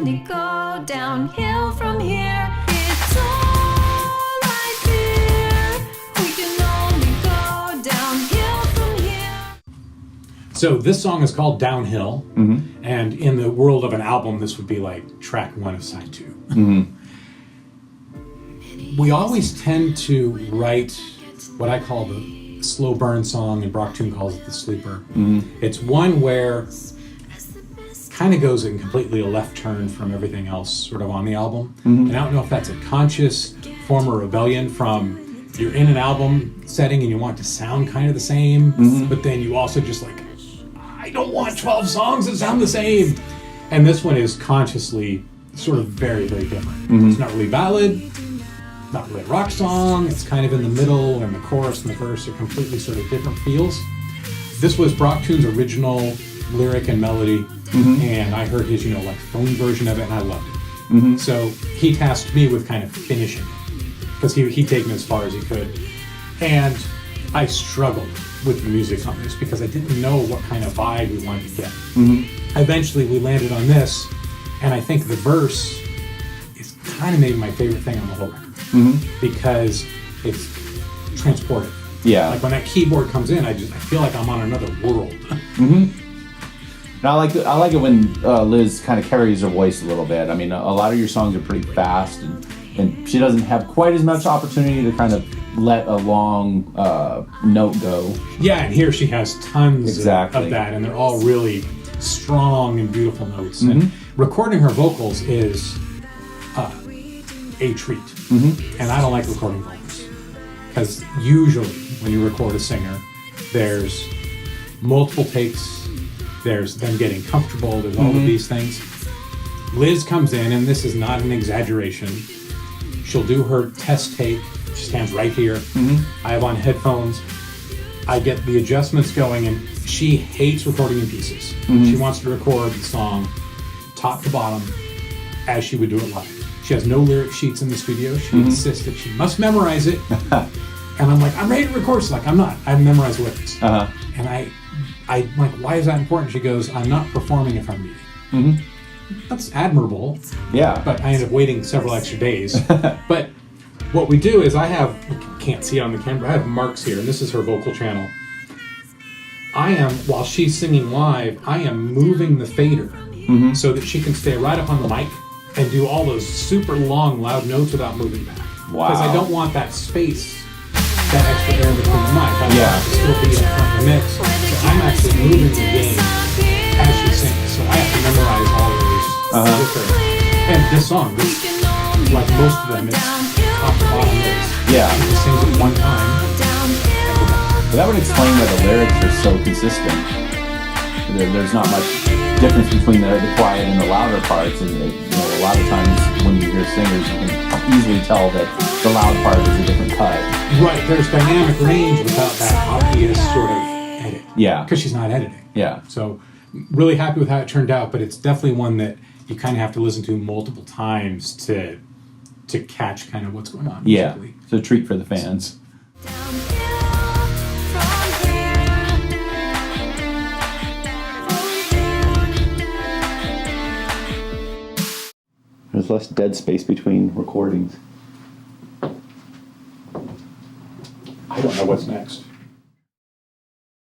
only go downhill from here. It's all I fear. We can only go downhill from here. So this song is called Downhill, and in the world of an album, this would be like track 1 of side 2. We always tend to write what I call the slow burn song, and Brock Toon calls it the sleeper. It's one where kind of goes in completely a left turn from everything else sort of on the album. And I don't know if that's a conscious form of rebellion from you're in an album setting and you want it to sound kind of the same, but then you also just like, I don't want 12 songs that sound the same. And this one is consciously sort of very, very different. It's not really ballad, not really a rock song. It's kind of in the middle, and the chorus and the verse are completely sort of different feels. This was Brock Toon's original lyric and melody, and I heard his, like phone version of it, and I loved it. So he tasked me with kind of finishing it, because he'd taken it as far as he could. And I struggled with the music on this because I didn't know what kind of vibe we wanted to get. Eventually we landed on this, and I think the verse is kind of maybe my favorite thing on the whole record. Because it's transportive. Yeah. Like when that keyboard comes in, I feel like I'm on another world. And I like it when Liz kind of carries her voice a little bit. I mean, a lot of your songs are pretty fast, and she doesn't have quite as much opportunity to kind of let a long note go. Yeah, and here she has tons of that, and they're all really strong and beautiful notes. And recording her vocals is a treat. And I don't like recording vocals, because usually when you record a singer, there's multiple takes, there's them getting comfortable, there's all of these things. Liz comes in, and this is not an exaggeration. She'll do her test take. She stands right here. I have on headphones. I get the adjustments going, and she hates recording in pieces. She wants to record the song top to bottom as she would do it live. She has no lyric sheets in the studio. She insists that she must memorize it. And I'm like, I'm ready to record. She's like, I'm not. I memorize lyrics. And I'm like, why is that important? She goes, I'm not performing if I'm reading. That's admirable. Yeah. But I end up waiting several extra days. But what we do is can't see it on the camera, I have marks here, and this is her vocal channel. While she's singing live, I am moving the fader so that she can stay right up on the mic and do all those super long, loud notes without moving back. Wow. Because I don't want that space, that extra air between the mic. I want it to still be in front of the mix. So I'm actually moving the game as she sings. So I have to memorize all of these with her. And this song, like most of them, it's top to bottom notes. Yeah. She just sings it one time. But that would explain why the lyrics are so consistent. There's not much difference between the quiet and the louder parts, and a lot of times when you hear singers, you can easily tell that the loud part is a different cut. Right, there's dynamic range without that obvious sort of edit. Yeah. Because she's not editing. Yeah. So really happy with how it turned out, but it's definitely one that you kind of have to listen to multiple times to catch kind of what's going on. Yeah, musically. it's a treat for the fans. There's less dead space between recordings. I don't know what's next.